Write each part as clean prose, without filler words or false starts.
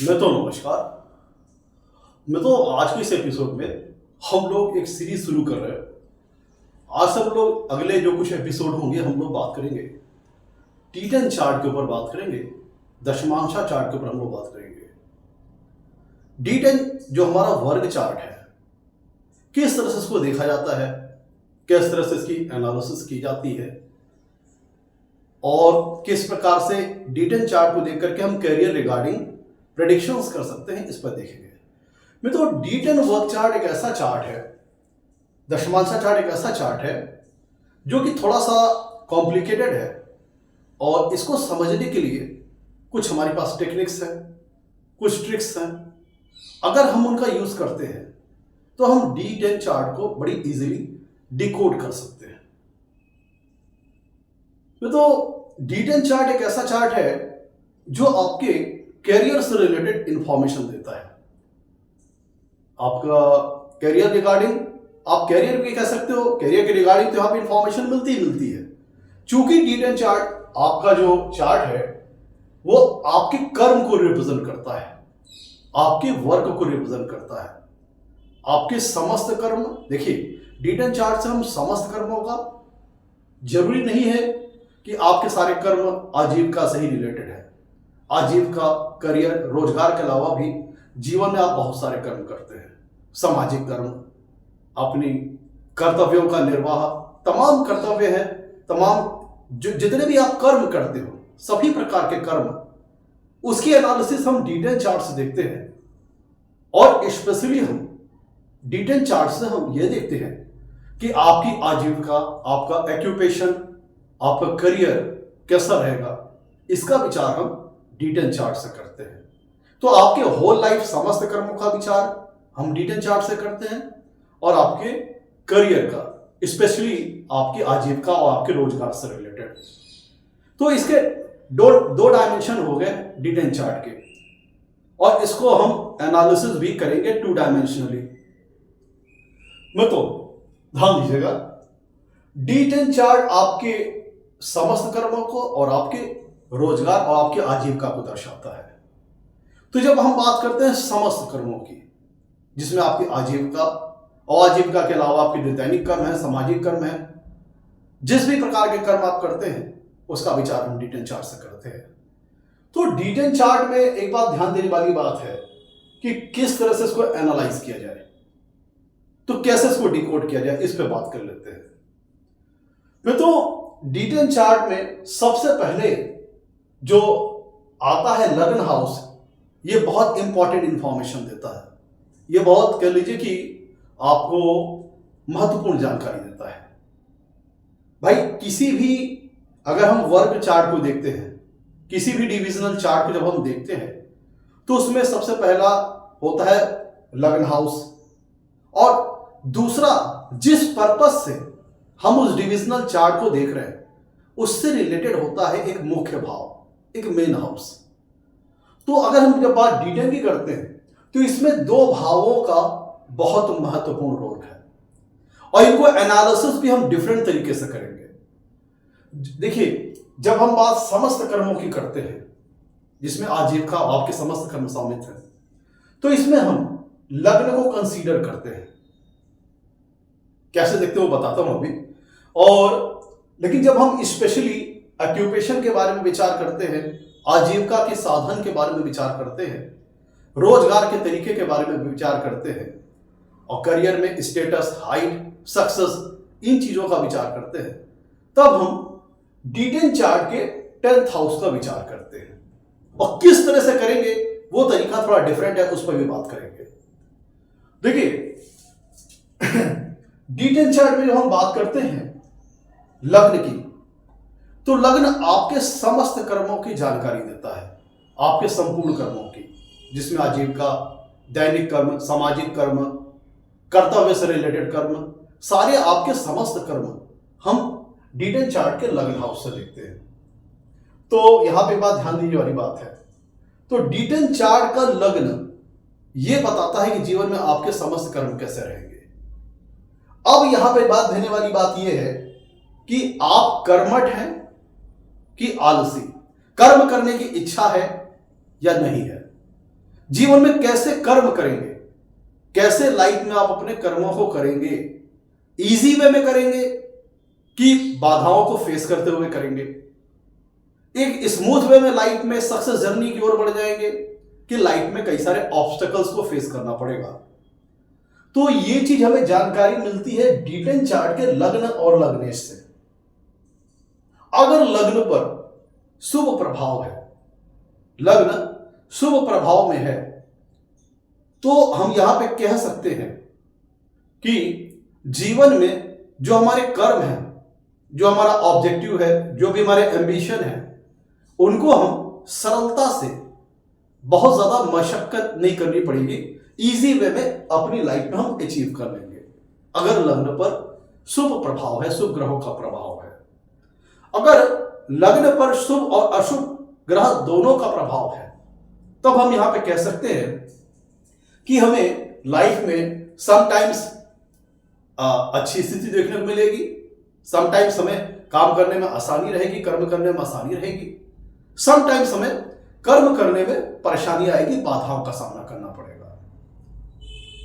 नमस्कार। आज के इस एपिसोड में हम लोग एक सीरीज शुरू कर रहे हैं। आज सब लोग अगले जो कुछ एपिसोड होंगे हम लोग बात करेंगे टी10 चार्ट के ऊपर बात करेंगे, दशमांशा चार्ट के ऊपर हम लोग बात करेंगे। डी10 जो हमारा वर्ग चार्ट है, किस तरह से इसको देखा जाता है, किस तरह से इसकी एनालिसिस की जाती है और किस प्रकार से डी10 चार्ट को देख करके हम कैरियर रिगार्डिंग प्रेडिक्शंस कर सकते हैं, इस पर देखेंगे। डी10 वर्क चार्ट एक ऐसा चार्ट है, दशमांशा चार्ट एक ऐसा चार्ट है जो कि थोड़ा सा कॉम्प्लिकेटेड है और इसको समझने के लिए कुछ हमारे पास टेक्निक्स हैं, कुछ ट्रिक्स हैं। अगर हम उनका यूज करते हैं तो हम डी10 चार्ट को बड़ी इजीली डिकोड कर सकते हैं। डी10 चार्ट एक ऐसा चार्ट है जो आपके कैरियर से रिलेटेड इंफॉर्मेशन देता है। आपका कैरियर रिगार्डिंग, आप कैरियर भी कह सकते हो, कैरियर के रिगार्डिंग तो यहाँ पे इंफॉर्मेशन मिलती है। चूंकि डी10 चार्ट आपका जो चार्ट है वो आपके कर्म को रिप्रेजेंट करता है, आपके वर्क को रिप्रेजेंट करता है, आपके समस्त कर्म। देखिए, डी10 चार्ट से हम समस्त कर्मों का, जरूरी नहीं है कि आपके सारे कर्म आजीविका से ही रिलेटेड है। आजीविका, करियर, रोजगार के अलावा भी जीवन में आप बहुत सारे कर्म करते हैं। सामाजिक कर्म, अपनी कर्तव्यों का निर्वाह, तमाम कर्तव्य हैं, तमाम जितने भी आप कर्म करते हो, सभी प्रकार के कर्म, उसकी एनालिसिस हम डी10 चार्ट से देखते हैं। और स्पेशली हम डी10 चार्ट से हम ये देखते हैं कि आपकी आजीविका, आपका एक्यूपेशन, आपका करियर कैसा रहेगा, इसका विचार हम डी10 चार्ट से करते हैं। तो आपके होल लाइफ समस्त कर्मों का विचार हम डी10 चार्ट से करते हैं और आपके करियर का, स्पेशली आपकी आजीविका और आपके रोजगार से रिलेटेड। तो इसके दो डायमेंशन हो गए डी10 चार्ट के, और इसको हम एनालिसिस भी करेंगे 2 डायमेंशनली। ध्यान दीजिएगा, डी10 चार्ट आपके समस्त कर्मों को और आपके रोजगार और आपकी आजीविका को दर्शाता है। तो जब हम बात करते हैं समस्त कर्मों की, जिसमें आपकी आजीविका और आजीविका के अलावा आपके जो दैनिक कर्म है, सामाजिक कर्म है, जिस भी प्रकार के कर्म आप करते हैं उसका विचार हम डी10 चार्ट से करते हैं। तो डी10 चार्ट में एक बात ध्यान देने वाली बात है कि किस तरह से इसको एनालाइज किया जाए, तो कैसे इसको डिकोड किया जाए, इस पे बात कर लेते हैं। डी10 चार्ट में सबसे पहले जो आता है लग्न हाउस, ये बहुत इंपॉर्टेंट इंफॉर्मेशन देता है। ये बहुत कह लीजिए कि आपको महत्वपूर्ण जानकारी देता है। भाई, किसी भी, अगर हम वर्ग चार्ट को देखते हैं, किसी भी डिविजनल चार्ट को जब हम देखते हैं तो उसमें सबसे पहला होता है लग्न हाउस, और दूसरा जिस पर्पस से हम उस डिविजनल चार्ट को देख रहे हैं उससे रिलेटेड होता है एक मुख्य भाव, एक मेन हाउस। तो अगर हम जब बात डी10 की करते हैं तो इसमें 2 भावों का बहुत महत्वपूर्ण रोल है और इनको एनालिसिस भी हम डिफरेंट तरीके से करेंगे। देखिए, जब हम बात समस्त कर्मों की करते हैं, जिसमें आजीविका आपके समस्त कर्म शामिल हैं, तो इसमें हम लग्न को कंसीडर करते हैं। कैसे देखते हो बताता हूं अभी। और लेकिन जब हम स्पेशली ऑक्यूपेशन के बारे में विचार करते हैं, आजीविका के साधन के बारे में विचार करते हैं, रोजगार के तरीके के बारे में विचार करते हैं, और करियर में स्टेटस, हाइट, सक्सेस, इन चीजों का विचार करते हैं, तब हम डी10 चार्ट के 10th हाउस का विचार करते हैं। और किस तरह से करेंगे वो तरीका थोड़ा डिफरेंट है, उस पर भी बात करेंगे। देखिए, डी10 चार्ट में जब हम बात करते हैं लग्न की, तो लग्न आपके समस्त कर्मों की जानकारी देता है, आपके संपूर्ण कर्मों की, जिसमें आजीविका, दैनिक कर्म, सामाजिक कर्म, कर्तव्य से रिलेटेड कर्म, सारे आपके समस्त कर्म हम डी10 चार्ट के लग्न हाउस से देखते हैं। तो यहां पे बात ध्यान देने वाली बात है। तो डी10 चार्ट का लग्न यह बताता है कि जीवन में आपके समस्त कर्म कैसे रहेंगे। अब यहां पे बात देने वाली बात यह है कि आप कर्मठ हैं कि आलसी, कर्म करने की इच्छा है या नहीं है। जीवन में कैसे कर्म करेंगे, कैसे लाइफ में आप अपने कर्मों को करेंगे, इजी वे में करेंगे कि बाधाओं को फेस करते हुए करेंगे, एक स्मूथ वे में लाइफ में सक्सेस जर्नी की ओर बढ़ जाएंगे कि लाइफ में कई सारे ऑब्स्टेकल्स को फेस करना पड़ेगा। तो ये चीज हमें जानकारी मिलती है D10 चार्ट के लग्न और लग्नेश से। अगर लग्न पर शुभ प्रभाव है, लग्न शुभ प्रभाव में है, तो हम यहां पे कह सकते हैं कि जीवन में जो हमारे कर्म हैं, जो हमारा ऑब्जेक्टिव है, जो भी हमारे एम्बिशन है, उनको हम सरलता से, बहुत ज्यादा मशक्कत नहीं करनी पड़ेगी, इजी वे में अपनी लाइफ में हम अचीव कर लेंगे अगर लग्न पर शुभ प्रभाव है, शुभ ग्रहों का प्रभाव है। अगर लग्न पर शुभ और अशुभ ग्रह दोनों का प्रभाव है, तब हम यहां पे कह सकते हैं कि हमें लाइफ में समटाइम्स अच्छी स्थिति देखने को मिलेगी, समटाइम्स हमें काम करने में आसानी रहेगी, कर्म करने में आसानी रहेगी, समटाइम्स हमें कर्म करने में परेशानी आएगी, बाधाओं का सामना करना पड़ेगा।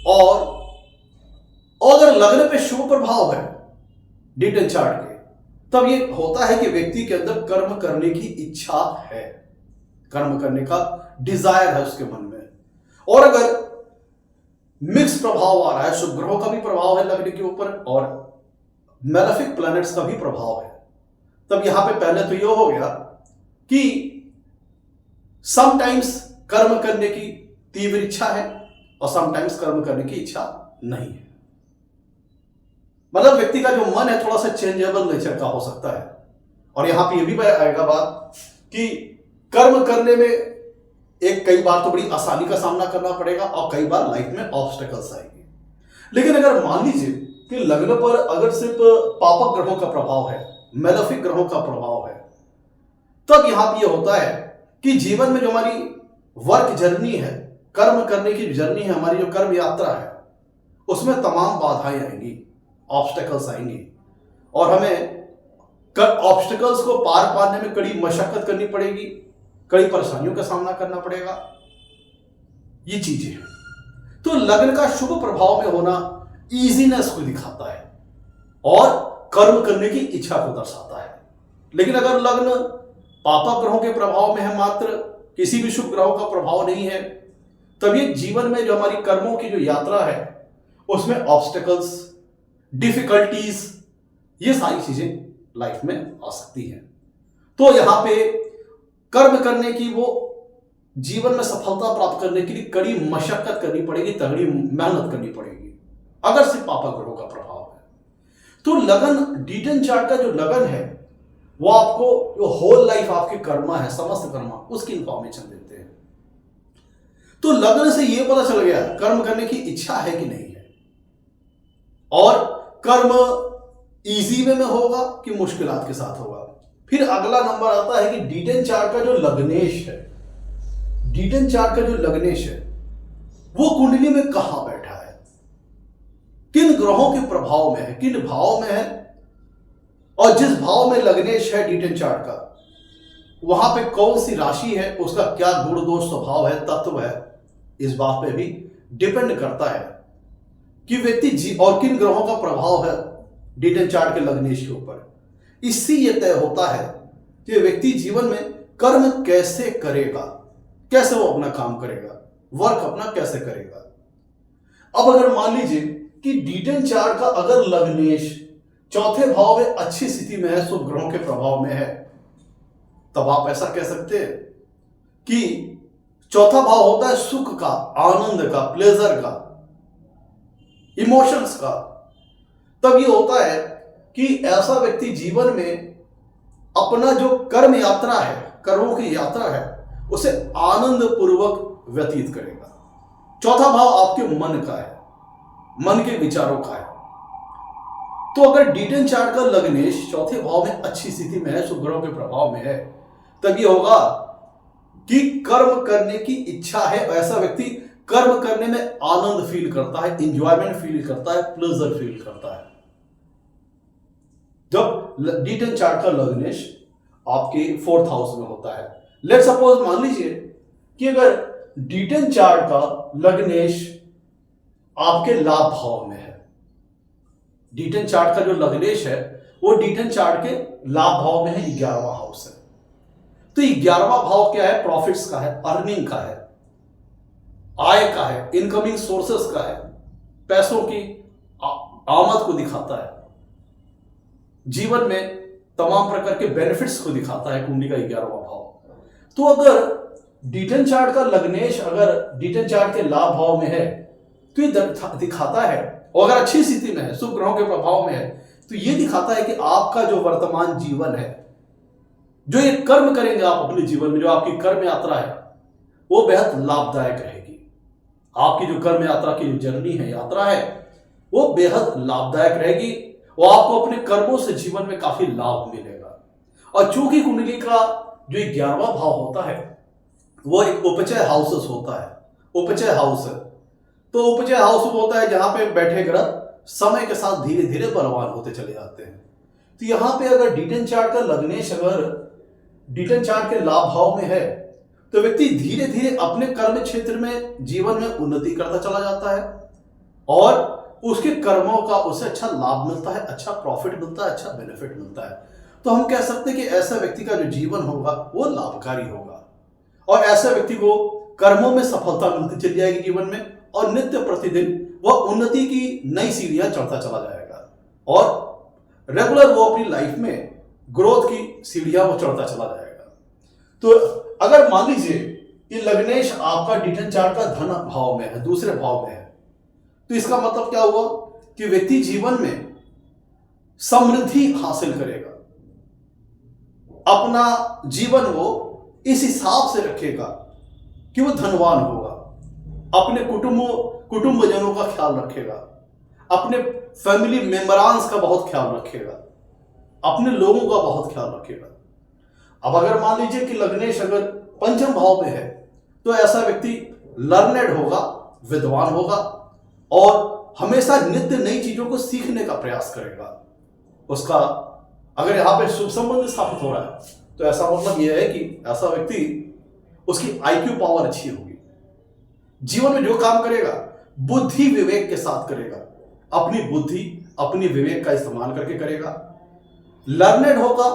और अगर लग्न पे शुभ प्रभाव है D10 चार्ट के, तब ये होता है कि व्यक्ति के अंदर कर्म करने की इच्छा है, कर्म करने का डिजायर है उसके मन में। और अगर मिक्स प्रभाव आ रहा है, शुभ ग्रहों का भी प्रभाव है लग्न के ऊपर और मैलेफिक प्लैनेट्स का भी प्रभाव है, तब यहां पे पहले तो ये हो गया कि समटाइम्स कर्म करने की तीव्र इच्छा है और समटाइम्स कर्म करने की इच्छा नहीं है। मतलब व्यक्ति का जो मन है थोड़ा सा चेंजेबल नेचर का हो सकता है। और यहां पे ये भी आएगा बात कि कर्म करने में एक कई बार तो बड़ी आसानी का सामना करना पड़ेगा और कई बार लाइफ में ऑब्स्टेकल्स आएंगे। लेकिन अगर मान लीजिए कि लग्न पर अगर सिर्फ पापक ग्रहों का प्रभाव है, मैलेफिक ग्रहों का प्रभाव है, तब यहां पर यह होता है कि जीवन में जो हमारी वर्क जर्नी है, कर्म करने की जर्नी है, हमारी जो कर्म यात्रा है, उसमें तमाम बाधाएं आएंगी, ऑब्स्टेकल्स आएंगी और हमें ऑब्स्टेकल्स को पार पाने में कड़ी मशक्कत करनी पड़ेगी, कई परेशानियों का सामना करना पड़ेगा। ये चीजें हैं। तो लग्न का शुभ प्रभाव में होना इजीनेस को दिखाता है और कर्म करने की इच्छा को दर्शाता है। लेकिन अगर लग्न पापक ग्रहों के प्रभाव में है, मात्र किसी भी शुभ ग्रहों का प्रभाव नहीं है, तब ये जीवन में जो हमारी कर्मों की जो यात्रा है उसमें ऑब्स्टेकल्स, डिफिकल्टीज, ये सारी चीजें लाइफ में आ सकती हैं। तो यहां पे कर्म करने की, वो जीवन में सफलता प्राप्त करने के लिए कड़ी मशक्कत करनी पड़ेगी, तगड़ी मेहनत करनी पड़ेगी अगर सिर्फ पापक ग्रहों का प्रभाव है। तो लगन D10 चार्ट का जो लगन है वो आपको जो होल लाइफ आपके कर्मा है, समस्त कर्मा, उसकी इंफॉर्मेशन देते हैं। तो लग्न से ये पता चल गया कर्म करने की इच्छा है कि नहीं है और कर्म इजी वे में होगा कि मुश्किलात के साथ होगा। फिर अगला नंबर आता है कि D10 चार्ट का जो लग्नेश है, D10 चार्ट का जो लग्नेश है वो कुंडली में कहां बैठा है, किन ग्रहों के प्रभाव में है, किन भाव में है, और जिस भाव में लग्नेश है D10 चार्ट का, वहां पे कौन सी राशि है, उसका क्या गुण दोष स्वभाव है, तत्व है, इस बात पे भी डिपेंड करता है कि व्यक्ति और किन ग्रहों का प्रभाव है D10 चार्ट के लग्नेश के ऊपर। इससे यह तय होता है कि व्यक्ति जीवन में कर्म कैसे करेगा, कैसे वो अपना काम करेगा, वर्क अपना कैसे करेगा। अब अगर मान लीजिए कि D10 चार्ट का अगर लग्नेश चौथे भाव में अच्छी स्थिति में है, शुभ ग्रहों के प्रभाव में है, तब आप ऐसा कह सकते हैं कि चौथा भाव होता है सुख का, आनंद का, प्लेजर का, इमोशंस का। तब ये होता है कि ऐसा व्यक्ति जीवन में अपना जो कर्म यात्रा है, कर्मों की यात्रा है, उसे आनंद पूर्वक व्यतीत करेगा। चौथा भाव आपके मन का है, मन के विचारों का है। तो अगर D10 चार्ट का लग्नेश चौथे भाव में अच्छी स्थिति में है, शुभ ग्रहों के प्रभाव में है, तब ये होगा कि कर्म करने की इच्छा है। ऐसा व्यक्ति कर्म करने में आनंद फील करता है, इंजॉयमेंट फील करता है, प्लेजर फील करता है। जब D10 चार्ट का लग्नेश आपके 4th हाउस में होता है, लेट सपोज मान लीजिए कि अगर D10 चार्ट का लग्नेश आपके लाभ भाव में है। D10 चार्ट का जो लग्नेश है वो D10 चार्ट के लाभ भाव में है, 11वां हाउस है। तो 11वां भाव क्या है? प्रॉफिट्स का है, अर्निंग का है, आय का है, इनकमिंग सोर्सेस का है, पैसों की आमद को दिखाता है, जीवन में तमाम प्रकार के बेनिफिट्स को दिखाता है कुंडली का 11वां भाव। तो अगर D10 चार्ट का लग्नेश अगर D10 चार्ट के लाभ भाव में है तो ये दिखाता है, और अगर अच्छी स्थिति में है, शुभ ग्रहों के प्रभाव में है, तो ये दिखाता है कि आपका जो वर्तमान जीवन है, जो ये कर्म करेंगे आप अपने जीवन में, जो आपकी कर्म यात्रा है, वो बेहद लाभदायक रहेगी। आपकी जो कर्म यात्रा की जो जर्नी है, यात्रा है, वो बेहद लाभदायक रहेगी और आपको अपने कर्मों से जीवन में काफी लाभ मिलेगा। और चूंकि कुंडली का जो 11वां भाव होता है वो एक उपचय हाउसेस होता है, उपचय हाउस है। तो उपचय हाउस वो होता है जहां पे बैठे ग्रह समय के साथ धीरे धीरे बलवान होते चले जाते हैं। तो यहां पे अगर D10 चार्ट का लग्नेश अगर D10 चार्ट के लाभ भाव में है तो व्यक्ति धीरे धीरे अपने कर्म क्षेत्र में जीवन में उन्नति करता चला जाता है और उसके कर्मों का उसे अच्छा लाभ मिलता है, अच्छा प्रॉफिट मिलता है, अच्छा बेनिफिट मिलता है। तो हम कह सकते हैं कि ऐसा व्यक्ति का जो जीवन होगा वो लाभकारी होगा और ऐसे व्यक्ति को कर्मों में सफलता मिलती चली जाएगी जीवन में, और नित्य प्रतिदिन वह उन्नति की नई सीढ़ियां चढ़ता चला जाएगा और रेगुलर वो अपनी लाइफ में ग्रोथ की सीढ़ियां वो चढ़ता चला जाएगा। तो अगर मान लीजिए कि लग्नेश आपका D10 चार्ट का धन भाव में है, दूसरे भाव में है, तो इसका मतलब क्या हुआ कि व्यक्ति जीवन में समृद्धि हासिल करेगा, अपना जीवन वो इस हिसाब से रखेगा कि वो धनवान होगा, अपने कुटुंबजनों का ख्याल रखेगा, अपने फैमिली मेंबरांस का बहुत ख्याल रखेगा, अपने लोगों का बहुत ख्याल रखेगा। अब अगर मान लीजिए कि लग्नेश अगर पंचम भाव में है तो ऐसा व्यक्ति लर्नेड होगा, विद्वान होगा और हमेशा नित्य नई चीजों को सीखने का प्रयास करेगा। उसका अगर यहां पे शुभ संबंध स्थापित हो रहा है तो ऐसा मतलब यह है कि ऐसा व्यक्ति, उसकी IQ पावर अच्छी होगी, जीवन में जो काम करेगा बुद्धि विवेक के साथ करेगा, अपनी बुद्धि अपनी विवेक का इस्तेमाल करके करेगा। लर्नेड होगा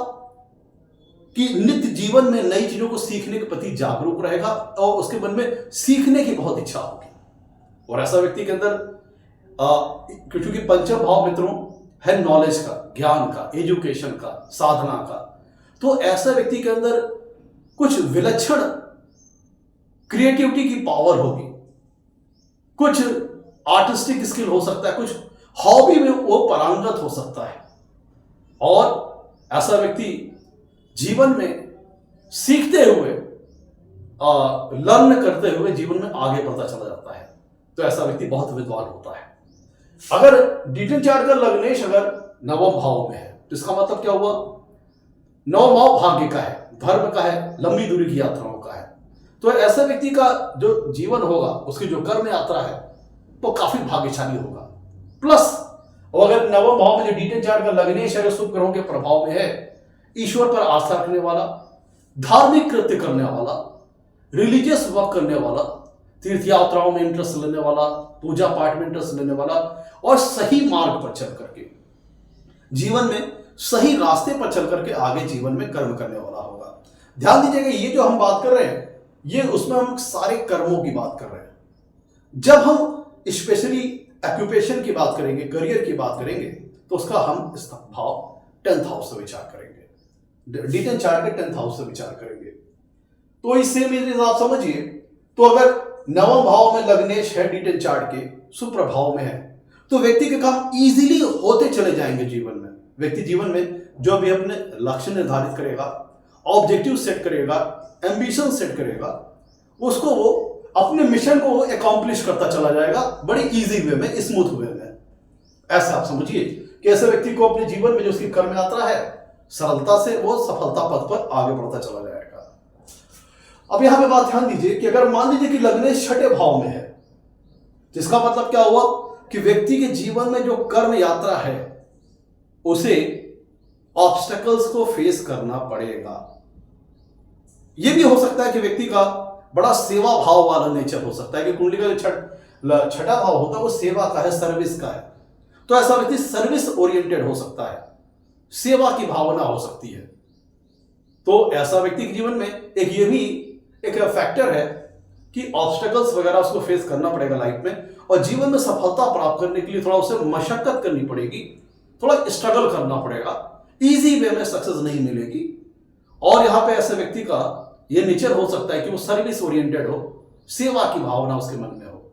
कि नित्य जीवन में नई चीजों को सीखने के प्रति जागरूक रहेगा और उसके मन में सीखने की बहुत इच्छा होगी। और ऐसा व्यक्ति के अंदर क्योंकि पंचम भाव मित्रों है नॉलेज का, ज्ञान का, एजुकेशन का, साधना का, तो ऐसा व्यक्ति के अंदर कुछ विलक्षण क्रिएटिविटी की पावर होगी, कुछ आर्टिस्टिक स्किल हो सकता है, कुछ हॉबी में वो पारंगत हो सकता है और ऐसा व्यक्ति जीवन में सीखते हुए, लर्न करते हुए जीवन में आगे बढ़ता चला जाता है। तो ऐसा व्यक्ति बहुत विद्वान होता है। अगर D10 चार्ट का लग्नेश अगर नवम भाव में है तो इसका मतलब क्या हुआ? नवम भाव भाग्य का है, धर्म का है, लंबी दूरी की यात्राओं का है। तो ऐसे व्यक्ति का जो जीवन होगा, उसकी जो कर्म यात्रा है वो काफी भाग्यशाली होगा। प्लस और अगर नवम भाव में जो D10 चार्ट का लग्नेश है, शुभ ग्रहों के प्रभाव में है, ईश्वर पर आस्था रखने वाला, धार्मिक कृत्य करने वाला, रिलीजियस वर्क करने वाला, तीर्थ यात्राओं में इंटरेस्ट लेने वाला, पूजा पाठ में इंटरेस्ट लेने वाला और सही मार्ग पर चल करके जीवन में सही रास्ते पर चल करके आगे जीवन में कर्म करने वाला होगा। ध्यान दीजिएगा, ये जो हम बात कर रहे हैं ये उसमें हम सारे कर्मों की बात कर रहे हैं। जब हम स्पेशली ऑक्यूपेशन की बात करेंगे, करियर की बात करेंगे, तो उसका हम इस भाव 10th हाउस से विचार करेंगे, D10 चार्ट के 10th हाउस से विचार करेंगे। तो इससे मेरे आप समझिए, तो अगर नवम भाव में लग्नेश है D10 चार्ट के, सुप्रभाव में है, तो व्यक्ति के काम इजीली होते चले जाएंगे जीवन में। व्यक्ति जीवन में जो भी अपने लक्ष्य निर्धारित करेगा, ऑब्जेक्टिव सेट करेगा, एम्बिशन सेट करेगा, उसको वो अपने मिशन को वो अकॉम्प्लिश करता चला जाएगा बड़ी इजी वे में, स्मूथ वे में। ऐसा आप समझिए कि ऐसे व्यक्ति को अपने जीवन में जो उसकी कर्म यात्रा है, सरलता से वो सफलता पथ पर आगे बढ़ता चला जाएगा। अब यहां पे बात ध्यान दीजिए कि अगर मान लीजिए कि लग्नेश छठे भाव में है, जिसका मतलब क्या हुआ कि व्यक्ति के जीवन में जो कर्म यात्रा है उसे ऑब्स्टेकल्स को फेस करना पड़ेगा। यह भी हो सकता है कि व्यक्ति का बड़ा सेवा भाव वाला नेचर हो सकता है कि कुंडली का जो छठा भाव होता है वो सेवा का है, सर्विस का है। तो ऐसा व्यक्ति सर्विस ओरिएंटेड हो सकता है, सेवा की भावना हो सकती है। तो ऐसा व्यक्ति के जीवन में एक ये भी एक फैक्टर है कि ऑब्स्टेकल्स वगैरह उसको फेस करना पड़ेगा लाइफ में, और जीवन में सफलता प्राप्त करने के लिए थोड़ा उसे मशक्कत करनी पड़ेगी, थोड़ा स्ट्रगल करना पड़ेगा, इजी वे में सक्सेस नहीं मिलेगी। और यहां पे ऐसे व्यक्ति का ये नेचर हो सकता है कि वो सर्विस ओरिएंटेड हो, सेवा की भावना उसके मन में हो,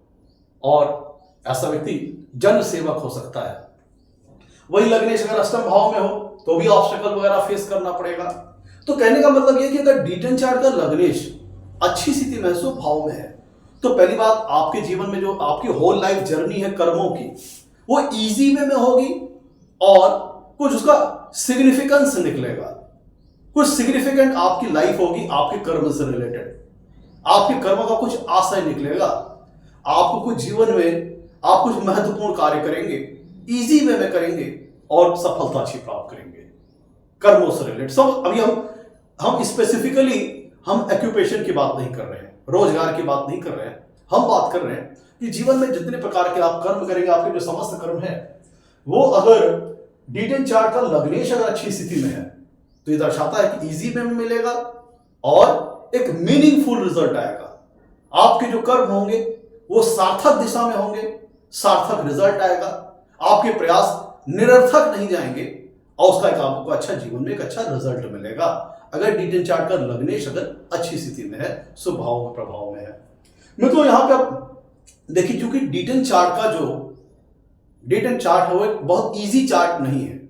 और ऐसा व्यक्ति जन सेवक हो सकता है। वही लग्नेश अगर अष्टम भाव में हो तो भी ऑब्स्टेकल वगैरह फेस करना पड़ेगा। तो कहने का मतलब ये कि अगर D10 चार्ट का लग्नेश अच्छी स्थिति में शुभ भाव में है तो पहली बात, आपके जीवन में जो आपकी होल लाइफ जर्नी है कर्मों की, वो इजी वे में होगी और कुछ उसका सिग्निफिकेंस निकलेगा, कुछ सिग्निफिकेंट आपकी लाइफ होगी आपके कर्म से रिलेटेड, आपके कर्म का कुछ आशय निकलेगा, आपको कुछ जीवन में आप कुछ महत्वपूर्ण कार्य करेंगे, इजी वे में करेंगे और सफलता अच्छी प्राप्त करेंगे कर्मों से रिलेटेड। सब अभी हम स्पेसिफिकली हम एक्यूपेशन की बात नहीं कर रहे हैं, रोजगार की बात नहीं कर रहे हैं, हम बात कर रहे हैं कि जीवन में जितने प्रकार के आप कर्म करेंगे, आपके जो समस्त कर्म है वो अगर D10 चार्ट का लग्नेश अगर अच्छी स्थिति में है तो ये दर्शाता है कि इजी वे में मिलेगा और एक मीनिंगफुल रिजल्ट आएगा। आपके जो कर्म होंगे वो सार्थक दिशा में होंगे, सार्थक रिजल्ट आएगा, आपके प्रयास निरर्थक नहीं जाएंगे और उसका एक आपको अच्छा जीवन में एक अच्छा रिजल्ट मिलेगा अगर D10 चार्ट का लग्नेश अगर अच्छी स्थिति में है, शुभ भाव में प्रभाव में है। मित्रों यहां पे आप देखिए, क्योंकि D10 चार्ट का जो D10 चार्ट है वो एक बहुत इजी चार्ट नहीं है,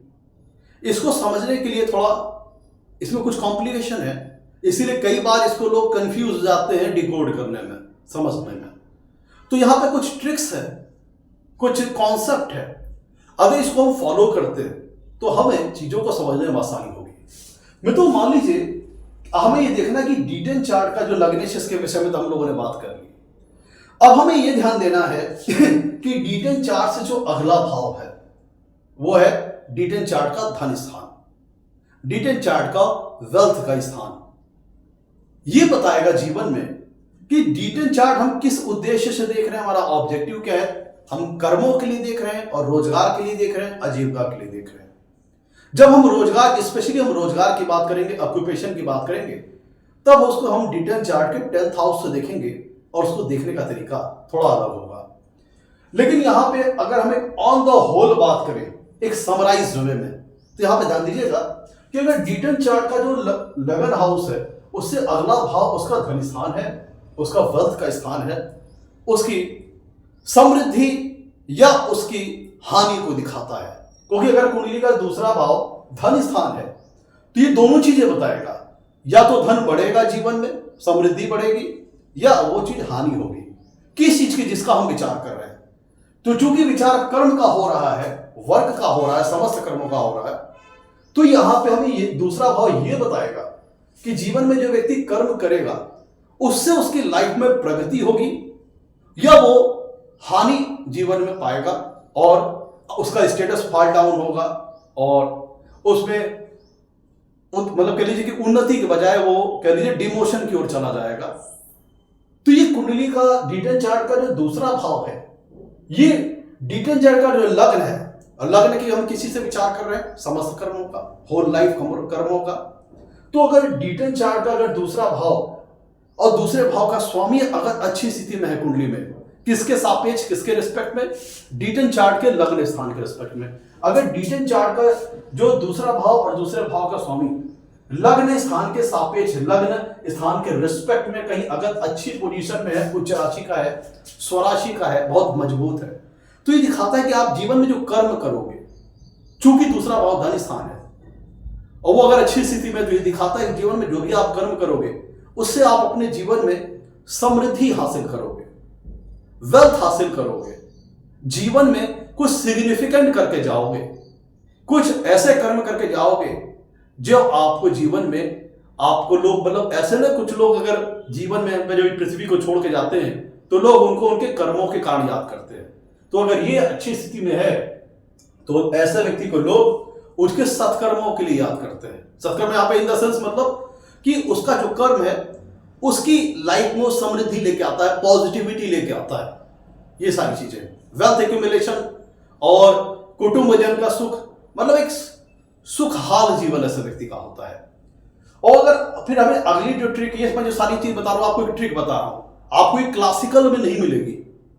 इसको समझने के लिए थोड़ा इसमें कुछ कॉम्प्लिकेशन है, इसीलिए कई बार इसको लोग कंफ्यूज हो जाते हैं डिकोड करने में, समझने में। तो यहां पे कुछ ट्रिक्स है, कुछ कॉन्सेप्ट है, अगर इसको हम फॉलो करते हैं तो हमें चीजों को समझने में आसानी होगी। मित्रों मान लीजिए हमें ये देखना कि D10 चार्ट का जो लग्नेश, इसके विषय में तो हम लोगों ने बात कर ली। अब हमें यह ध्यान देना है कि D10 चार्ट से जो अगला भाव है वो है D10 चार्ट का धन स्थान, D10 चार्ट का वेल्थ का स्थान। यह बताएगा जीवन में कि D10 चार्ट हम किस उद्देश्य से देख रहे हैं, हमारा ऑब्जेक्टिव क्या है, हम कर्मों के लिए देख रहे हैं और रोजगार के लिए देख रहे हैं, आजीविका के लिए देख रहे हैं। जब हम रोजगार, स्पेशली हम रोजगार की बात करेंगे, ऑक्यूपेशन की बात करेंगे, तब उसको हम D10 चार्ट के 10th हाउस से देखेंगे और उसको देखने का तरीका थोड़ा अलग होगा। लेकिन यहां पे अगर हमें ऑन द होल बात करें एक समराइज वे में, तो यहां पे ध्यान दीजिएगा कि अगर D10 चार्ट का जो लगन हाउस है उससे अगला भाव उसका धन स्थान है, उसका वेल्थ का स्थान है, उसकी समृद्धि या उसकी हानि को दिखाता है। क्योंकि अगर कुंडली का दूसरा भाव धन स्थान है तो ये दोनों चीजें बताएगा, या तो धन बढ़ेगा जीवन में, समृद्धि बढ़ेगी, या वो चीज हानि होगी किस चीज की, जिसका हम विचार कर रहे हैं। तो चूंकि विचार कर्म का हो रहा है, वर्क का हो रहा है, समस्त कर्मों का हो रहा है, तो यहां पे हमें ये दूसरा भाव ये बताएगा कि जीवन में जो व्यक्ति कर्म करेगा उससे उसकी लाइफ में प्रगति होगी या वो हानि जीवन में पाएगा और उसका स्टेटस फॉल डाउन होगा और उसमें मतलब कह लीजिए कि उन्नति के बजाय वो कह लीजिए डिमोशन की ओर चला जाएगा। तो ये कुंडली का D10 चार्ट का जो दूसरा भाव है, ये D10 चार्ट का जो लग्न है, और लग्न की हम किसी से विचार कर रहे हैं, समस्त कर्मों का, होल लाइफ कर्मों का। तो अगर D10 चार्ट का अगर दूसरा भाव और दूसरे भाव का स्वामी अगर अच्छी स्थिति में है कुंडली में, किसके सापेक्ष, किसके रिस्पेक्ट में, D10 चार्ट के लग्न स्थान के रिस्पेक्ट में। अगर D10 चार्ट का जो दूसरा भाव और दूसरे भाव का स्वामी लग्न स्थान के सापेक्ष, लग्न स्थान के रिस्पेक्ट में कहीं अगर अच्छी पोजीशन में है, उच्च राशि का है, स्वराशि का है, बहुत मजबूत है, तो ये दिखाता है कि आप जीवन में जो कर्म करोगे, चूंकि दूसरा भाव धन स्थान है और वो अगर अच्छी स्थिति में, तो ये दिखाता है कि जीवन में जो भी आप कर्म करोगे उससे आप अपने जीवन में समृद्धि हासिल करोगे, वेल्थ हासिल करोगे, जीवन में कुछ सिग्निफिकेंट करके जाओगे, कुछ ऐसे कर्म करके जाओगे जो आपको जीवन में, आपको लोग मतलब ऐसे ना, कुछ लोग अगर जीवन में जब पृथ्वी को छोड़ के जाते हैं तो लोग उनको उनके कर्मों के कारण याद करते हैं। तो अगर ये अच्छी स्थिति में है तो ऐसे व्यक्ति को लोग उसके सत्कर्मों के लिए याद करते हैं। सत्कर्म यहाँ पे इन द सेंस मतलब कि उसका जो कर्म है उसकी लाइफ में वो समृद्धि लेके आता है, पॉजिटिविटी लेके आता है। ये सारी चीजें वेल्थ एक्यूमुलेशन और कुटुंबजन का सुख, मतलब एक सुखहाल जीवन ऐसे व्यक्ति का होता है। और अगर फिर हमें अगली जो ट्रिक, ये मैं जो सारी चीज बता रहा हूं, आपको एक ट्रिक बता रहा हूं, आपको ये क्लासिकल में नहीं मिलेगी,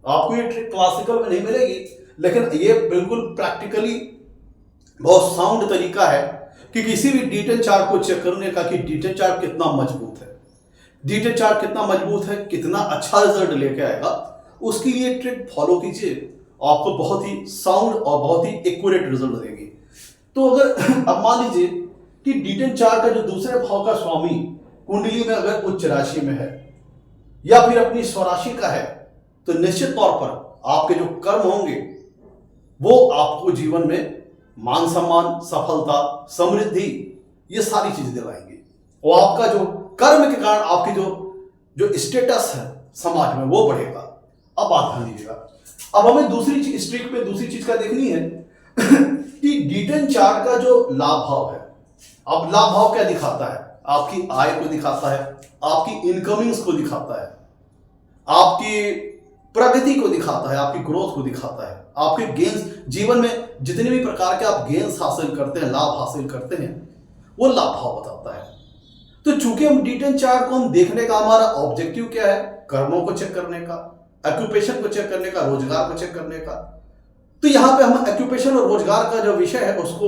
आपको ये ट्रिक क्लासिकल में नहीं मिलेगी, लेकिन ये बिल्कुल प्रैक्टिकली बहुत साउंड तरीका है कि किसी भी D10 चार्ट को चेक करने का कि D10 चार्ट कितना मजबूत है, D10 चार्ट कितना मजबूत है, कितना अच्छा रिजल्ट लेके आएगा, उसके लिए ट्रिक फॉलो कीजिए, आपको बहुत ही साउंड और बहुत ही एक्यूरेट रिजल्ट देगी। तो अगर अब मान लीजिए कि D10 चार्ट का जो दूसरे भाव का स्वामी कुंडली में अगर उच्च राशि में है या फिर अपनी स्वराशि का है, तो निश्चित तौर पर आपके जो कर्म होंगे वो आपको जीवन में मान सम्मान, सफलता, समृद्धि, ये सारी चीजें दिलाएंगी। और आपका जो कर्म के कारण आपकी जो स्टेटस है समाज में वो बढ़ेगा। अब बात ध्यान दीजिएगा, अब हमें दूसरी चीज, स्ट्रिक पे दूसरी चीज क्या देखनी है कि D10 चार्ट का जो लाभ भाव है, अब लाभ भाव क्या दिखाता है? आपकी आय को दिखाता है, आपकी इनकमिंग्स को दिखाता है, आपकी प्रगति को दिखाता है, आपकी ग्रोथ को दिखाता है, आपके गेन्स, जीवन में जितने भी प्रकार के आप गेन्स हासिल करते हैं, लाभ हासिल करते हैं, वो लाभ भाव बताता है। तो चूंकि हम D10 चार्ट को हम देखने का हमारा ऑब्जेक्टिव क्या है? कर्मों को चेक करने का, ऑक्यूपेशन को चेक करने का, रोजगार को चेक करने का। तो यहां पे हम ऑक्यूपेशन और रोजगार का जो विषय है उसको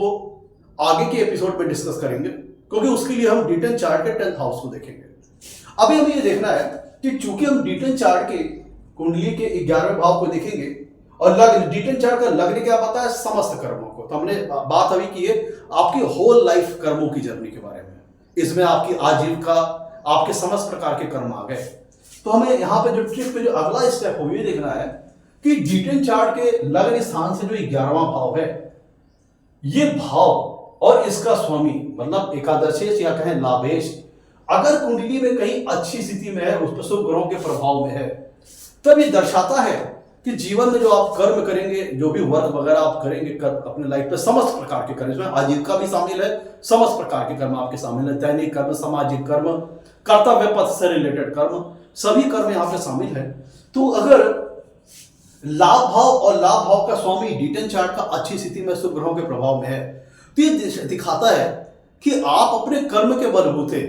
आगे के एपिसोड में डिस्कस करेंगे, क्योंकि उसके लिए हम D10 चार्ट के 10th हाउस को देखेंगे। अभी हमें ये देखना है कि चूंकि हम D10 चार्ट के कुंडली के 11वें भाव को देखेंगे और D10 चार्ट का लग्न क्या पता है? समस्त कर्मों को। तो हमने बात अभी की है आपकी होल लाइफ कर्मों की जर्नी के बारे में, इसमें आपकी आजीविका, आपके समस्त प्रकार के कर्म आ गए। तो हमें यहाँ पे जो ट्रिक पे जो अगला स्टेप हो ये देखना है कि D10 चार्ट के लग्न स्थान से जो 11वां भाव है, ये भाव और इसका स्वामी मतलब एकादशेश या कहें लाभेश अगर कुंडली में कहीं अच्छी स्थिति में है, उस पर शुभ ग्रहों के प्रभाव में है, तब ये दर्शाता है कि जीवन में जो आप कर्म करेंगे, जो भी वर्क वगैरह आप करेंगे अपने लाइफ पे, समस्त प्रकार के कर्म, इसमें आजीविका भी शामिल है, समस्त प्रकार के कर्म आपके शामिल है, दैनिक कर्म, सामाजिक कर्म, कर्तव्य पथ से रिलेटेड कर्म, सभी कर्म यहाँ पे शामिल है। तो अगर लाभ भाव और लाभ भाव का स्वामी D10 चार्ट का अच्छी स्थिति में शुभ ग्रहों के प्रभाव में है, तो ये दिखाता है कि आप अपने कर्म के बलबूते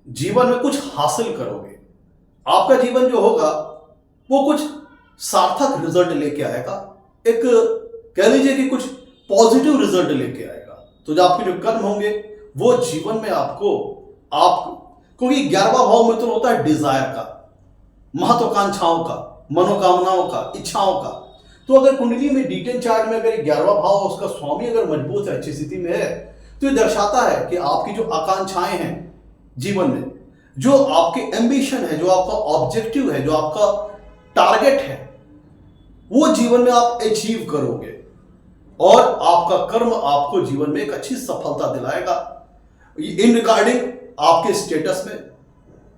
जीवन में कुछ हासिल करोगे। आपका जीवन जो होगा वो कुछ सार्थक रिजल्ट लेके आएगा, एक कह लीजिए कि कुछ पॉजिटिव रिजल्ट लेके आएगा। तो जो आपके जो कर्म होंगे वो जीवन में आपको क्योंकि 11वां भाव में तो होता है डिजायर का, महत्वाकांक्षाओं का, मनोकामनाओं का, इच्छाओं का। तो अगर कुंडली में D10 चार्ट में अगर 11वां भाव उसका स्वामी अगर मजबूत है, अच्छी स्थिति में है, तो ये दर्शाता है कि आपकी जो आकांक्षाएं हैं जीवन में, जो आपके एम्बिशन है, जो आपका ऑब्जेक्टिव है, जो आपका टारगेट है, वो जीवन में आप अचीव करोगे और आपका कर्म आपको जीवन में एक अच्छी सफलता दिलाएगा इन रिगार्डिंग आपके स्टेटस में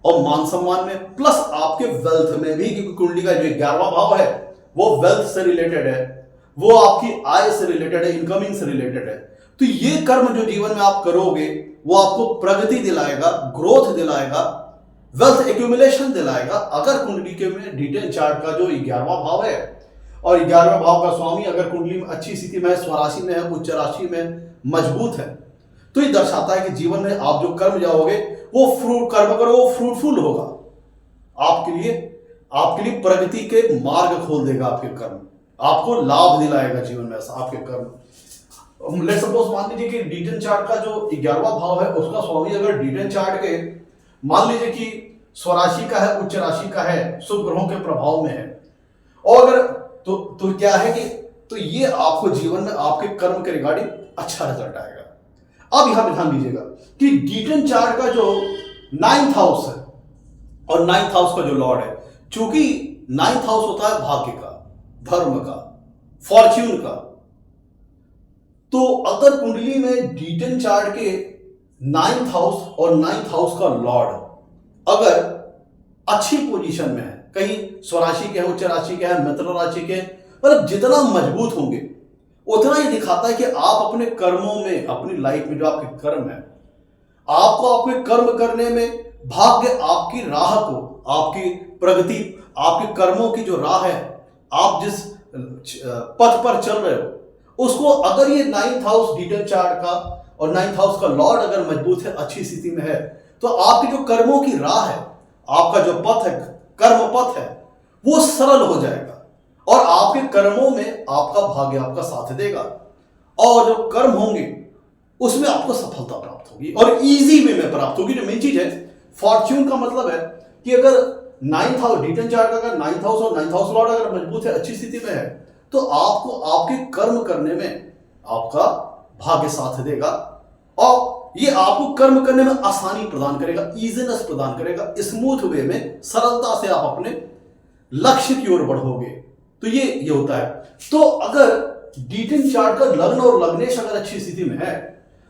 और मान सम्मान में, प्लस आपके वेल्थ में भी, क्योंकि कुंडली का जो 11वां भाव है वो वेल्थ से रिलेटेड है, वो आपकी आय से रिलेटेड है, इनकमिंग से रिलेटेड है। तो ये कर्म जो जीवन में आप करोगे वो आपको प्रगति दिलाएगा, ग्रोथ दिलाएगा, वेल्थ एक्यूमुलेशन दिलाएगा। अगर कुंडली के में D10 चार्ट का जो 11वां भाव है और 11वें भाव का स्वामी अगर कुंडली में अच्छी स्थिति में है, स्वराशि में है, उच्च राशि में मजबूत है, तो ये दर्शाता है कि जीवन में आप जो कर्म जाओगे वो कर्म करो वो फ्रूटफुल होगा, आपके लिए प्रगति के मार्ग खोल देगा। आपके कर्म आपको लाभ दिलाएगा जीवन में, ऐसा आपके कर्म। लेट्स सपोज मान लीजिए कि D10 चार्ट का जो 11वां भाव है उसका स्वामी अगर D10 चार्ट के मान लीजिए कि स्वराशि का है, उच्च राशि का है, शुभ ग्रहों के प्रभाव में है, और अगर तो क्या है कि तो ये आपको जीवन में आपके कर्म के रिगार्डिंग अच्छा रिजल्ट आएगा। अब यहां ध्यान दीजिएगा कि D10 चार्ट का जो 9th हाउस है और 9th हाउस का जो लॉर्ड है, चूंकि 9th हाउस होता है भाग्य का, धर्म का, फॉर्च्यून का, तो अगर कुंडली में D10 चार्ट के 9th हाउस और 9th हाउस का लॉर्ड अगर अच्छी पोजीशन में है, कहीं स्वराशि के हैं, उच्च राशि के हैं, मित्र राशि के, मतलब जितना मजबूत होंगे उतना ही दिखाता है कि आप अपने कर्मों में, अपनी लाइफ में जो आपके कर्म है, आपको अपने कर्म करने में भाग्य आपकी राह को, आपकी प्रगति, आपके कर्मों की जो राह है, आप जिस पथ पर चल रहे हो उसको, अगर ये 9th हाउस डिटन चार्ट का और 9th हाउस का लॉर्ड अगर मजबूत है, अच्छी स्थिति में है, तो आपकी जो कर्मों की राह है, आपका जो पथ है, कर्म पथ है, वो सरल हो जाएगा और आपके कर्मों में आपका भाग्य आपका साथ देगा और जो कर्म होंगे उसमें आपको सफलता प्राप्त होगी और इजी वे में प्राप्त होगी। जो मेन चीज है, फॉर्च्यून का मतलब है कि अगर 9th हाउस डिटन चार्ट का अगर 9th हाउस और 9th हाउस लॉर्ड अगर मजबूत है, अच्छी स्थिति में है, तो आपको आपके कर्म करने में आपका भाग्य साथ देगा और ये आपको कर्म करने में आसानी प्रदान करेगा, इजीनेस प्रदान करेगा, स्मूथ वे में सरलता से आप अपने लक्ष्य की ओर बढ़ोगे। तो ये होता है। तो अगर डिटन चार्ट का लग्न और लग्नेश अगर अच्छी स्थिति में है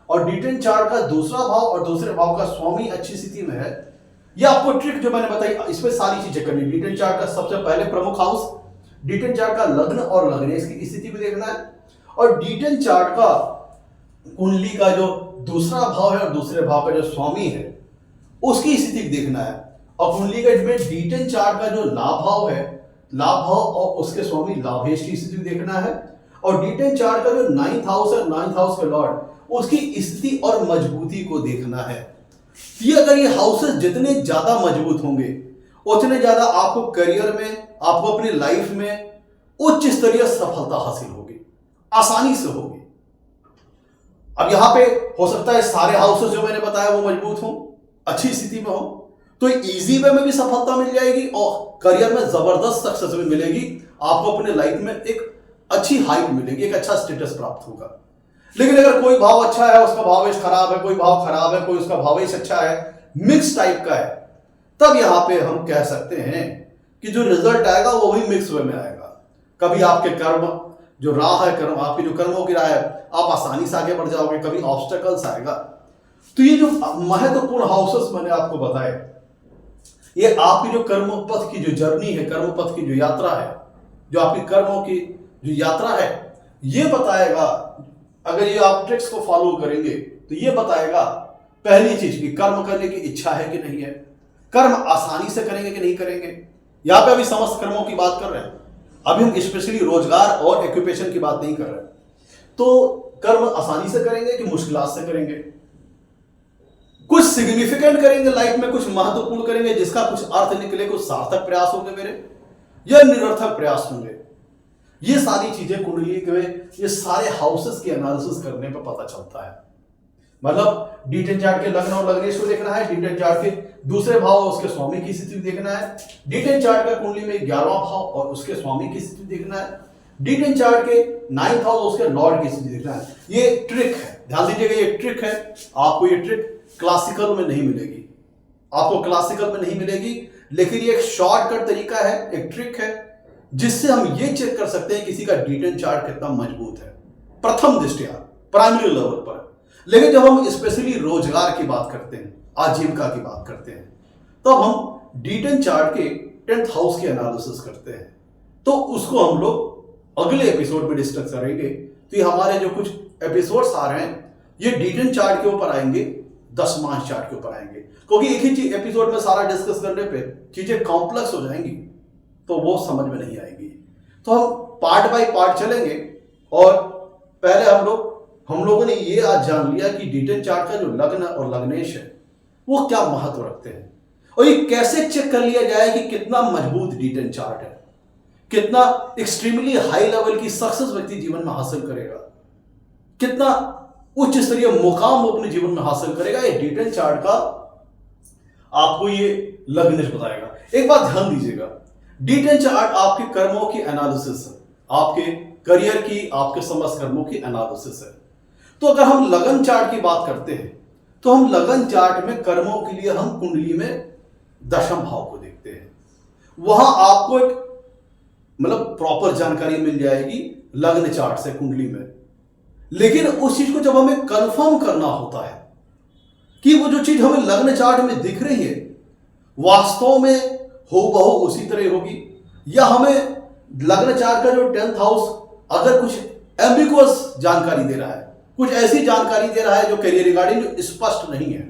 और डिटन चार्ट का दूसरा भाव और दूसरे भाव का स्वामी अच्छी स्थिति में है, ये आपको ट्रिक जो मैंने बताई, इसमें सारी चीजें करनी। डिटन चार्ट का सबसे पहले प्रमुख हाउस, डिटन चार्ट का लग्न और लग्नेश की स्थिति भी देखना है और डिटन चार्ट का कुंडली का जो दूसरा भाव है और दूसरे भाव का जो स्वामी है उसकी स्थिति देखना है और कुंडली का में डिटन चार्ट का जो लाभ भाव है, लाभ भाव और उसके स्वामी लाभेश की स्थिति देखना है और डिटन चार्ट का जो 9th हाउस है, 9th हाउस का लॉर्ड, उसकी स्थिति और मजबूती को देखना है। अगर ये हाउसेस जितने ज्यादा मजबूत होंगे उतने ज्यादा आपको करियर में, आपको अपनी लाइफ में उच्च स्तरीय सफलता हासिल होगी, आसानी से होगी। अब यहां पे हो सकता है सारे हाउसेस जो मैंने बताया वो मजबूत हो, अच्छी स्थिति में हो, तो इजी वे में भी सफलता मिल जाएगी और करियर में जबरदस्त सक्सेस भी मिलेगी। आपको अपने लाइफ में एक अच्छी हाइट मिलेगी, एक अच्छा स्टेटस प्राप्त होगा। लेकिन अगर कोई भाव अच्छा है, उसका भावेश खराब है, कोई भाव खराब है, कोई उसका भावेश अच्छा है, मिक्स टाइप का है, तब यहां पे हम कह सकते हैं कि जो रिजल्ट आएगा वो भी मिक्स वे में आएगा। कभी आपके कर्म जो राह है, कर्म आपकी जो कर्मों की राह है, आप आसानी से आगे बढ़ जाओगे, कभी ऑब्स्टेकल्स आएगा। तो ये जो महत्वपूर्ण हाउसेस मैंने आपको बताए, ये आपकी जो कर्म पथ की जो जर्नी है, कर्म पथ की जो यात्रा है, जो आपकी कर्मों की जो यात्रा है, ये बताएगा। अगर ये आप ट्रिक्स को फॉलो करेंगे तो ये बताएगा पहली चीज की कर्म करने की इच्छा है कि नहीं है, कर्म आसानी से करेंगे कि नहीं करेंगे। यहां पे अभी समस्त कर्मों की बात कर रहे हैं, अभी हम स्पेशली रोजगार और एक्यूपेशन की बात नहीं कर रहे। तो कर्म आसानी से करेंगे कि मुश्किलात से करेंगे, कुछ सिग्निफिकेंट करेंगे लाइफ में, कुछ महत्वपूर्ण करेंगे जिसका कुछ अर्थ निकले, कुछ सार्थक प्रयास होंगे मेरे, या निरर्थक प्रयास होंगे। ये सारी चीजें कुंडली में ये सारे हाउसेस की एनालिसिस करने पर पता चलता है। मतलब डिटन चार्ट के लग्न और लग्नेश को देखना है, डिटन चार्ट के दूसरे भाव और उसके स्वामी की स्थिति देखना है, डिटन चार्ट का कुंडली में 11वां भाव और उसके स्वामी की स्थिति देखना है, डिटन चार्ट के 9th हाउस उसके लॉर्ड की स्थिति देखना है। ये ट्रिक है, ध्यान दीजिएगा, ये ट्रिक है। आपको ये ट्रिक क्लासिकल में नहीं मिलेगी, आपको क्लासिकल में नहीं मिलेगी, लेकिन ये एक शॉर्टकट तरीका है, एक ट्रिक है, जिससे हम ये चेक कर सकते हैं किसी का डिटन चार्ट कितना मजबूत है प्रथम दृष्टया, प्राइमरी लेवल पर। लेकिन जब हम स्पेशली रोजगार की बात करते हैं, आजीविका की बात करते हैं, तब हम डिटन चार्ट के 10th हाउस की एनालिसिस करते हैं। तो उसको हम लोग अगले एपिसोड में डिस्कस करेंगे। तो ये हमारे जो कुछ एपिसोड्स आ रहे हैं ये डिटन चार्ट के ऊपर आएंगे, दशमांश चार्ट के ऊपर आएंगे, क्योंकि एक ही एपिसोड में सारा डिस्कस करने पे चीजें कॉम्प्लेक्स हो जाएंगी तो वो समझ में नहीं आएगी। तो हम पार्ट बाय पार्ट चलेंगे और पहले हम लोगों ने ये आज जान लिया कि डिटन चार्ट का जो लग्न और लग्नेश है वो क्या महत्व रखते हैं और ये कैसे चेक कर लिया जाए कि कितना मजबूत डिटन चार्ट है, कितना एक्सट्रीमली हाई लेवल की सक्सेस व्यक्ति जीवन में हासिल करेगा, कितना उच्च स्तरीय मुकाम वो अपने जीवन में हासिल करेगा। ये डिटन चार्ट का आपको ये लग्नेश बताएगा। एक बात ध्यान दीजिएगा, डिटन चार्ट आपके कर्मों की एनालिसिस है, आपके करियर की, आपके समस्त कर्मों की एनालिसिस है। तो अगर हम लगन चार्ट की बात करते हैं तो हम लगन चार्ट में कर्मों के लिए हम कुंडली में दशम भाव को देखते हैं, वहां आपको एक मतलब प्रॉपर जानकारी मिल जाएगी लग्न चार्ट से कुंडली में। लेकिन उस चीज को जब हमें कंफर्म करना होता है कि वो जो चीज हमें लग्न चार्ट में दिख रही है वास्तव में हूबहू उसी तरह होगी, या हमें लग्न चार्ट का जो 10th हाउस अगर कुछ एम्बिगुअस जानकारी दे रहा है, कुछ ऐसी जानकारी दे रहा है जो करियर रिगार्डिंग जो स्पष्ट नहीं है,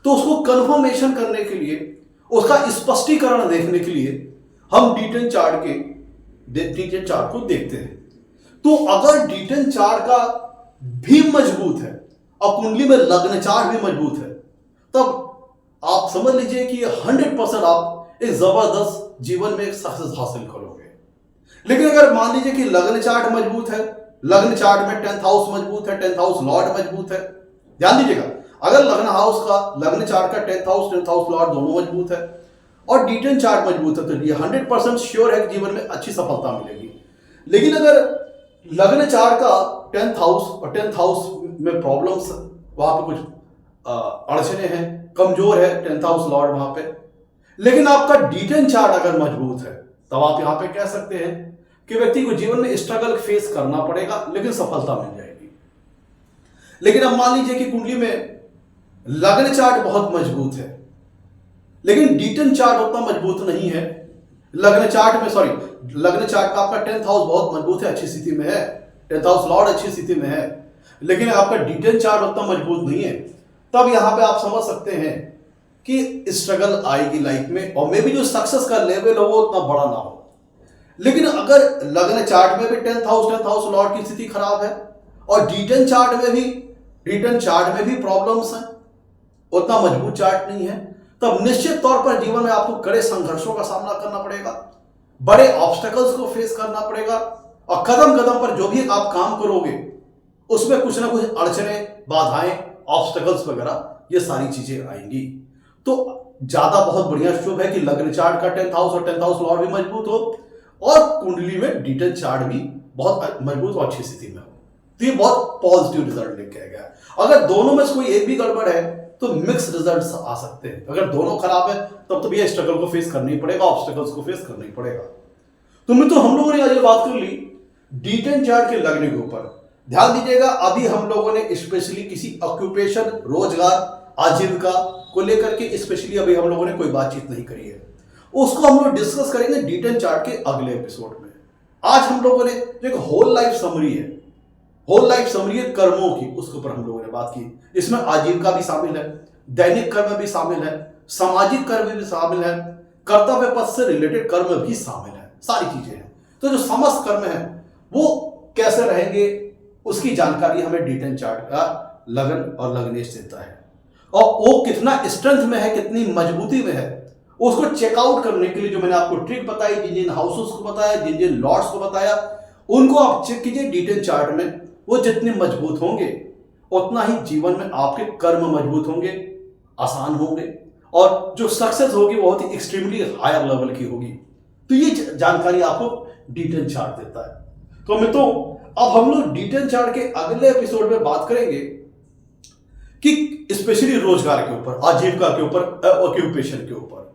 तो तो उसको कंफर्मेशन करने के लिए, उसका स्पष्टीकरण देखने के लिए हम D10 चार्ट को देखते हैं। तो अगर D10 चार्ट का भी मजबूत है और कुंडली में लग्न चार्ट भी मजबूत है, तब आप समझ लीजिए कि 100% आप एक जबरदस्त जीवन में एक सक्सेस हासिल करोगे। लेकिन अगर मान लीजिए कि लग्न चार्ट मजबूत है, लग्न चार्ट में 10th हाउस मजबूत है, 10th हाउस लॉर्ड मजबूत है, ध्यान दीजिएगा, अगर लग्न चार्ट का 10th हाउस लॉर्ड दोनों मजबूत है और D10 चार्ट मजबूत है, तो ये 100% श्योर है कि जीवन में अच्छी सफलता मिलेगी। लेकिन अगर लग्न चार्ट का 10th हाउस और 10th हाउस में प्रॉब्लम्स, वहां पे कुछ अड़चने हैं, कमजोर है 10th हाउस लॉर्ड वहां पे, लेकिन आपका D10 चार्ट अगर मजबूत है, तब आप यहां पे कह सकते हैं कि व्यक्ति को जीवन में स्ट्रगल फेस करना पड़ेगा लेकिन सफलता मिल जाएगी। लेकिन अब मान लीजिए कि कुंडली में लग्न चार्ट बहुत मजबूत है लेकिन D10 चार्ट उतना मजबूत नहीं है। लग्न चार्ट का आपका 10th हाउस बहुत मजबूत है, अच्छी स्थिति में है, 10th हाउस लॉर्ड अच्छी स्थिति में है, लेकिन आपका D10 चार्ट उतना मजबूत नहीं है, तब यहां पे आप समझ सकते हैं कि स्ट्रगल आएगी लाइफ में और मे बी जो सक्सेस का लेवल हो वो उतना बड़ा ना हो। लेकिन अगर लग्न चार्ट में भी 10th हाउस लॉर्ड की स्थिति खराब है और D10 चार्ट में भी प्रॉब्लम्स हैं, उतना मजबूत चार्ट नहीं है, तब निश्चित तौर पर जीवन में आपको कड़े संघर्षों का सामना करना पड़ेगा, बड़े ऑब्स्टेकल्स को फेस करना पड़ेगा और कदम कदम पर जो भी आप काम करोगे उसमें कुछ ना कुछ अड़चने, बाधाएं, ऑब्स्टेकल्स वगैरह ये सारी चीजें आएंगी। तो ज्यादा बहुत बढ़िया शुभ है कि लग्न चार्ट का 10th हाउस और 10th हाउस लॉर्ड भी मजबूत हो और कुंडली में D10 चार्ट भी बहुत मजबूत और अच्छी स्थिति में हो, तो ये बहुत पॉजिटिव रिजल्ट लेके आएगा। अगर दोनों में से कोई एक भी गड़बड़ है तो मिक्स रिजल्ट्स आ सकते हैं। अगर दोनों खराब है तब तो भैया स्ट्रगल को फेस करना ही पड़ेगा, ऑब्स्टेकल्स को फेस करना ही पड़ेगा। तो मित्रों, हम लोगों ने आज बात कर ली D10 चार्ट के लगने के ऊपर। ध्यान दीजिएगा, अभी हम लोगों ने स्पेशली किसी ऑक्यूपेशन, रोजगार, आजीविका को लेकर के स्पेशली अभी हम लोगों ने कोई बातचीत नहीं करी है, उसको हम लोग डिस्कस करेंगे D10 चार्ट के अगले एपिसोड में। आज हम लोगों ने जो एक होल लाइफ समरी है कर्मों की, उसके ऊपर हम लोगों ने बात की। इसमें आजीविका भी शामिल है, दैनिक कर्म भी शामिल है, सामाजिक कर्म भी शामिल है, कर्तव्य पथ से रिलेटेड कर्म भी शामिल है, सारी चीजें हैं। तो जो समस्त कर्म है वो कैसे रहेंगे उसकी जानकारी हमें D10 चार्ट का लगन और लग्नेश देता है, और वो कितना स्ट्रेंथ में है, कितनी मजबूती में है, उसको चेकआउट करने के लिए जो मैंने आपको ट्रिक बताई, जिन हाउसेस को बताया, जिन लॉर्ड्स को बताया, उनको आप चेक कीजिए D10 चार्ट में। वो जितने मजबूत होंगे उतना ही जीवन में आपके कर्म मजबूत होंगे, आसान होंगे, और जो सक्सेस होगी वो बहुत ही एक्सट्रीमली हायर लेवल की होगी। तो ये जानकारी आपको D10 चार्ट देता है। तो मित्रों, अब हम लोग D10 चार्ट के अगले एपिसोड में बात करेंगे कि स्पेशली रोजगार के ऊपर, आजीविका के ऊपर, ऑक्यूपेशन के ऊपर,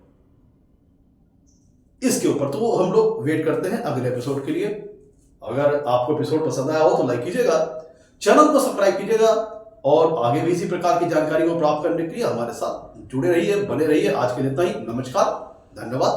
इसके ऊपर। तो हम लोग वेट करते हैं अगले एपिसोड के लिए। अगर आपको एपिसोड पसंद आया हो तो लाइक कीजिएगा, चैनल को सब्सक्राइब कीजिएगा, और आगे भी इसी प्रकार की जानकारी को प्राप्त करने के लिए हमारे साथ जुड़े रहिए, बने रहिए। आज के लिए इतना ही। नमस्कार, धन्यवाद।